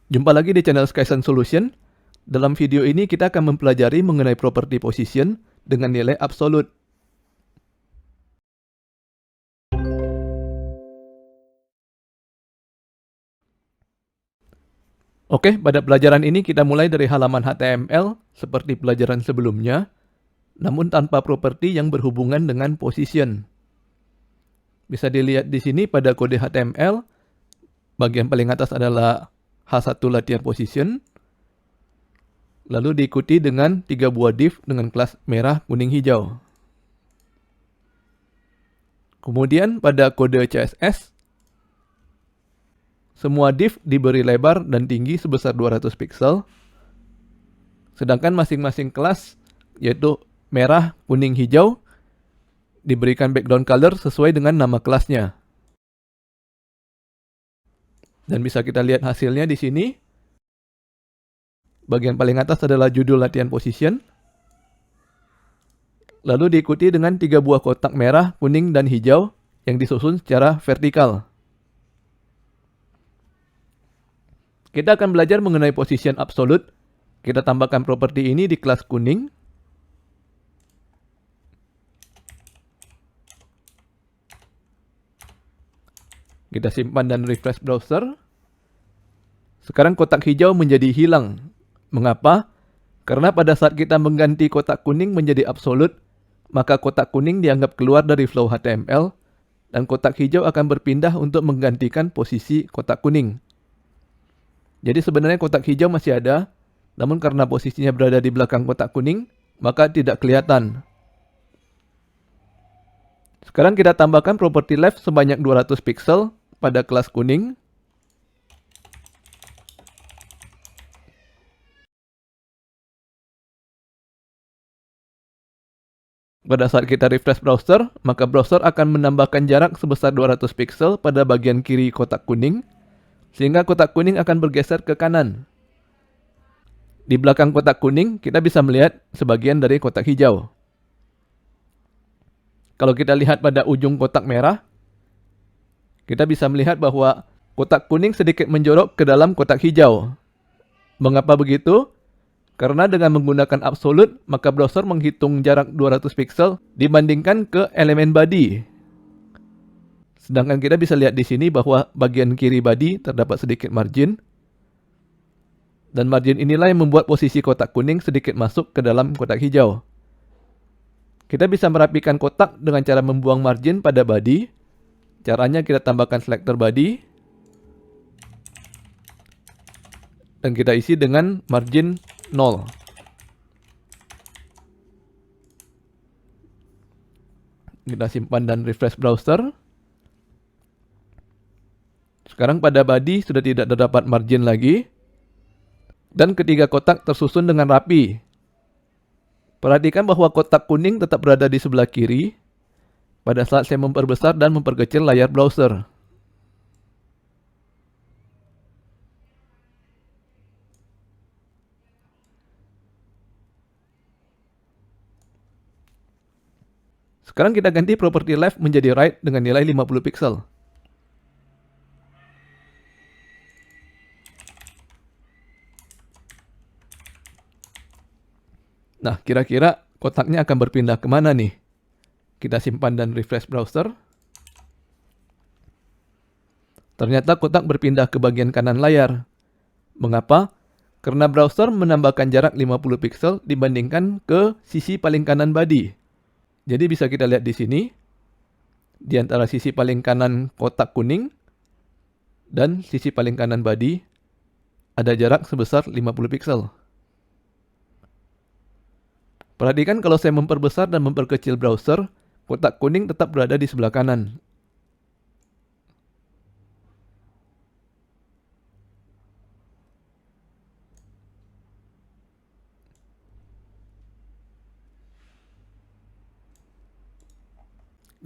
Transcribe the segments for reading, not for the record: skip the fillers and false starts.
Jumpa lagi di channel Skysun Solution. Dalam video ini kita akan mempelajari mengenai properti position dengan nilai absolut. Oke, pada pelajaran ini kita mulai dari halaman HTML seperti pelajaran sebelumnya, namun tanpa properti yang berhubungan dengan position. Bisa dilihat di sini pada kode HTML, bagian paling atas adalah H1 latihan position, lalu diikuti dengan 3 buah div dengan kelas merah, kuning, hijau. Kemudian pada kode CSS, semua div diberi lebar dan tinggi sebesar 200 pixel, sedangkan masing-masing kelas, yaitu merah, kuning, hijau, diberikan background color sesuai dengan nama kelasnya. Dan bisa kita lihat hasilnya di sini. Bagian paling atas adalah judul latihan position, lalu diikuti dengan 3 buah kotak merah, kuning, dan hijau yang disusun secara vertikal. Kita akan belajar mengenai position absolute. Kita tambahkan properti ini di kelas kuning. Kita simpan dan refresh browser. Sekarang kotak hijau menjadi hilang. Mengapa? Karena pada saat kita mengganti kotak kuning menjadi absolute, maka kotak kuning dianggap keluar dari flow HTML, dan kotak hijau akan berpindah untuk menggantikan posisi kotak kuning. Jadi sebenarnya kotak hijau masih ada, namun karena posisinya berada di belakang kotak kuning, maka tidak kelihatan. Sekarang kita tambahkan properti left sebanyak 200 pixel pada kelas kuning. Pada saat kita refresh browser, maka browser akan menambahkan jarak sebesar 200 pixel pada bagian kiri kotak kuning, sehingga kotak kuning akan bergeser ke kanan. Di belakang kotak kuning, kita bisa melihat sebagian dari kotak hijau. Kalau kita lihat pada ujung kotak merah, kita bisa melihat bahwa kotak kuning sedikit menjorok ke dalam kotak hijau. Mengapa begitu? Karena dengan menggunakan absolute, maka browser menghitung jarak 200 pixel dibandingkan ke elemen body. Sedangkan kita bisa lihat di sini bahwa bagian kiri body terdapat sedikit margin. Dan margin inilah yang membuat posisi kotak kuning sedikit masuk ke dalam kotak hijau. Kita bisa merapikan kotak dengan cara membuang margin pada body. Caranya kita tambahkan selector body. Dan kita isi dengan margin 0. Kita simpan dan refresh browser. Sekarang pada body sudah tidak terdapat margin lagi. Dan ketiga kotak tersusun dengan rapi. Perhatikan bahwa kotak kuning tetap berada di sebelah kiri pada saat saya memperbesar dan memperkecil layar browser. Sekarang kita ganti properti left menjadi right dengan nilai 50 pixel. Nah, kira-kira kotaknya akan berpindah kemana nih? Kita simpan dan refresh browser. Ternyata kotak berpindah ke bagian kanan layar. Mengapa? Karena browser menambahkan jarak 50 pixel dibandingkan ke sisi paling kanan body. Jadi bisa kita lihat di sini, di antara sisi paling kanan kotak kuning dan sisi paling kanan body, ada jarak sebesar 50 pixel. Perhatikan kalau saya memperbesar dan memperkecil browser, kotak kuning tetap berada di sebelah kanan.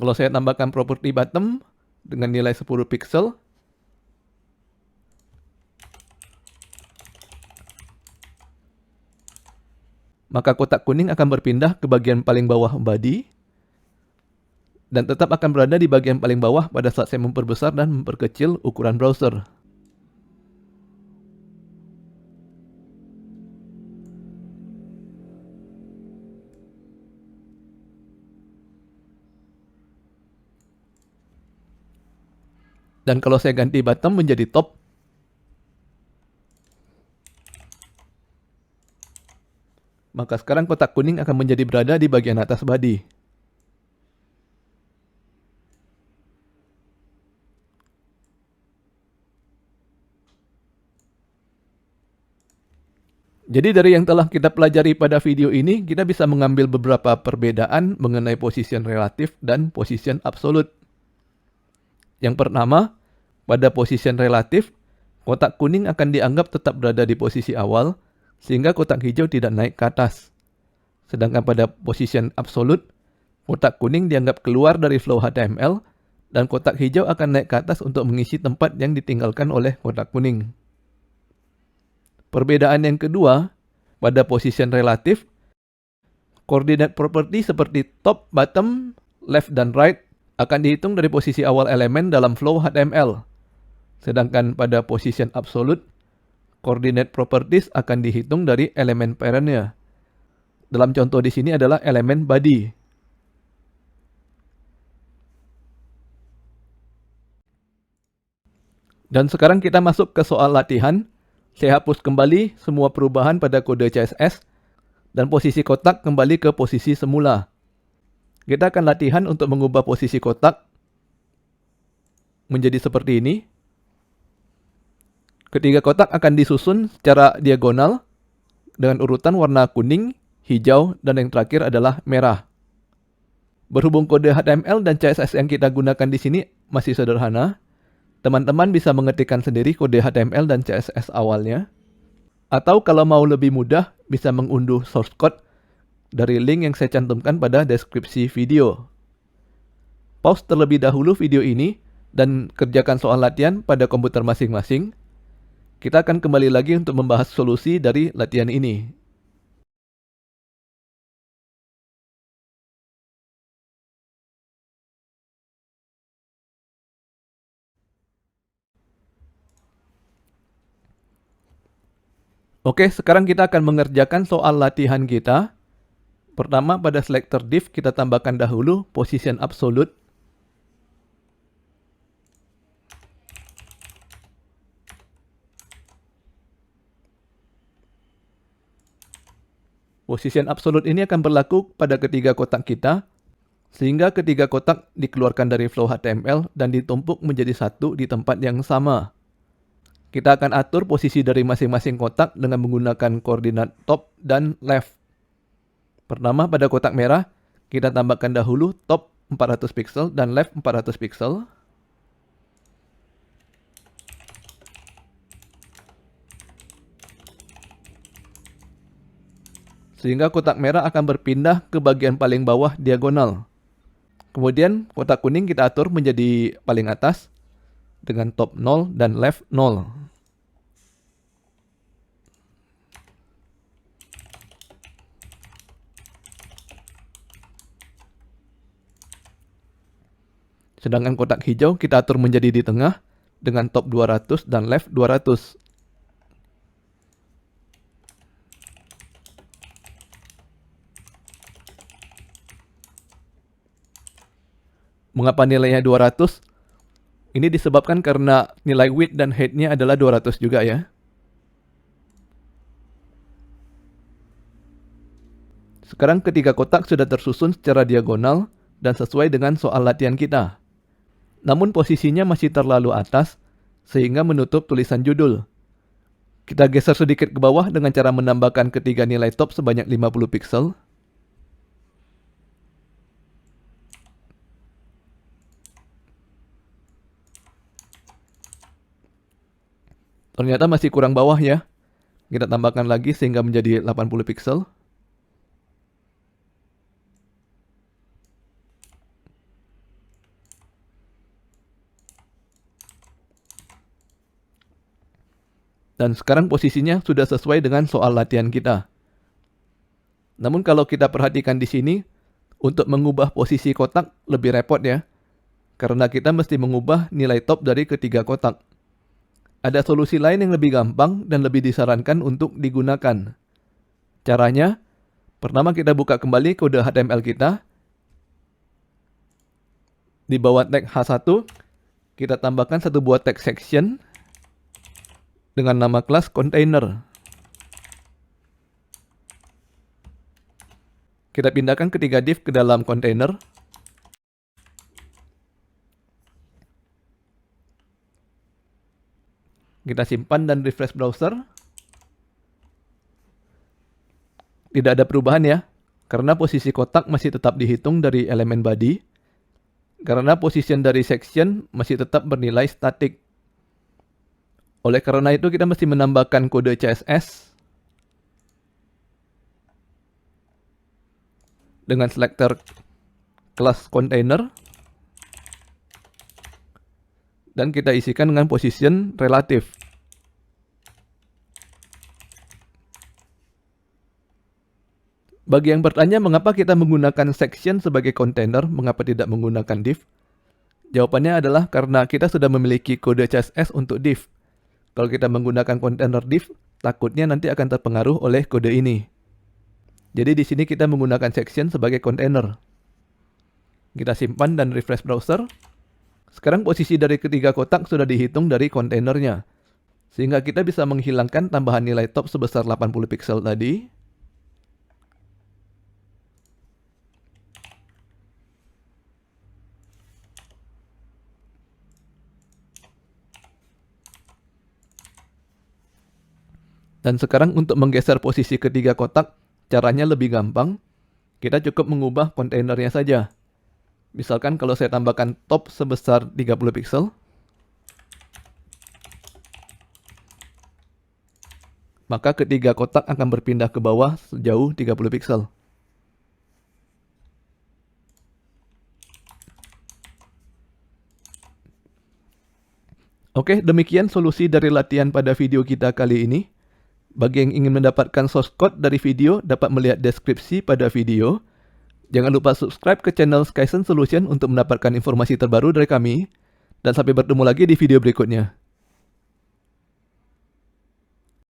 Kalau saya tambahkan properti bottom dengan nilai 10 pixel, maka kotak kuning akan berpindah ke bagian paling bawah body dan tetap akan berada di bagian paling bawah pada saat saya memperbesar dan memperkecil ukuran browser. Dan kalau saya ganti bottom menjadi top, maka sekarang kotak kuning akan menjadi berada di bagian atas body. Jadi dari yang telah kita pelajari pada video ini, kita bisa mengambil beberapa perbedaan mengenai position relatif dan position absolute. Yang pertama, pada position relatif, kotak kuning akan dianggap tetap berada di posisi awal, sehingga kotak hijau tidak naik ke atas. Sedangkan pada position absolute, kotak kuning dianggap keluar dari flow HTML, dan kotak hijau akan naik ke atas untuk mengisi tempat yang ditinggalkan oleh kotak kuning. Perbedaan yang kedua, pada position relatif, coordinate property seperti top, bottom, left, dan right akan dihitung dari posisi awal elemen dalam flow HTML. Sedangkan pada position absolute, coordinate properties akan dihitung dari elemen parentnya. Dalam contoh di sini adalah elemen body. Dan sekarang kita masuk ke soal latihan. Saya hapus kembali semua perubahan pada kode CSS dan posisi kotak kembali ke posisi semula. Kita akan latihan untuk mengubah posisi kotak menjadi seperti ini. Ketiga kotak akan disusun secara diagonal dengan urutan warna kuning, hijau, dan yang terakhir adalah merah. Berhubung kode HTML dan CSS yang kita gunakan di sini masih sederhana, teman-teman bisa mengetikkan sendiri kode HTML dan CSS awalnya. Atau kalau mau lebih mudah, bisa mengunduh source code dari link yang saya cantumkan pada deskripsi video. Pause terlebih dahulu video ini dan kerjakan soal latihan pada komputer masing-masing. Kita akan kembali lagi untuk membahas solusi dari latihan ini. Oke, sekarang kita akan mengerjakan soal latihan kita. Pertama, pada selector div kita tambahkan dahulu position absolute. Position absolute ini akan berlaku pada ketiga kotak kita, sehingga ketiga kotak dikeluarkan dari flow HTML dan ditumpuk menjadi satu di tempat yang sama. Kita akan atur posisi dari masing-masing kotak dengan menggunakan koordinat top dan left. Pertama, pada kotak merah, kita tambahkan dahulu top 400 pixel dan left 400 pixel. Sehingga kotak merah akan berpindah ke bagian paling bawah diagonal. Kemudian kotak kuning kita atur menjadi paling atas dengan top 0 dan left 0. Sedangkan kotak hijau kita atur menjadi di tengah dengan top 200 dan left 200. Mengapa nilainya 200? Ini disebabkan karena nilai width dan height-nya adalah 200 juga ya. Sekarang ketiga kotak sudah tersusun secara diagonal dan sesuai dengan soal latihan kita. Namun posisinya masih terlalu atas sehingga menutup tulisan judul. Kita geser sedikit ke bawah dengan cara menambahkan ketiga nilai top sebanyak 50 pixel. Ternyata masih kurang bawah ya. Kita tambahkan lagi sehingga menjadi 80 pixel. Dan sekarang posisinya sudah sesuai dengan soal latihan kita. Namun kalau kita perhatikan di sini, untuk mengubah posisi kotak lebih repot ya. Karena kita mesti mengubah nilai top dari ketiga kotak. Ada solusi lain yang lebih gampang dan lebih disarankan untuk digunakan. Caranya, pertama kita buka kembali kode HTML kita. Di bawah tag H1, kita tambahkan satu buah text section dengan nama kelas container. Kita pindahkan ketiga div ke dalam container. Kita simpan dan refresh browser. Tidak ada perubahan ya, karena posisi kotak masih tetap dihitung dari elemen body. Karena position dari section masih tetap bernilai static. Oleh karena itu kita mesti menambahkan kode CSS dengan selector kelas container dan kita isikan dengan position relatif. Bagi yang bertanya mengapa kita menggunakan section sebagai container, mengapa tidak menggunakan div? Jawabannya adalah karena kita sudah memiliki kode CSS untuk div. Kalau kita menggunakan container div, takutnya nanti akan terpengaruh oleh kode ini. Jadi di sini kita menggunakan section sebagai container. Kita simpan dan refresh browser. Sekarang posisi dari ketiga kotak sudah dihitung dari kontainernya. Sehingga kita bisa menghilangkan tambahan nilai top sebesar 80 pixel tadi. Dan sekarang untuk menggeser posisi ketiga kotak, caranya lebih gampang. Kita cukup mengubah kontainernya saja. Misalkan kalau saya tambahkan top sebesar 30 pixel. Maka ketiga kotak akan berpindah ke bawah sejauh 30 pixel. Oke, demikian solusi dari latihan pada video kita kali ini. Bagi yang ingin mendapatkan source code dari video, dapat melihat deskripsi pada video. Jangan lupa subscribe ke channel Skysen Solution untuk mendapatkan informasi terbaru dari kami. Dan sampai bertemu lagi di video berikutnya.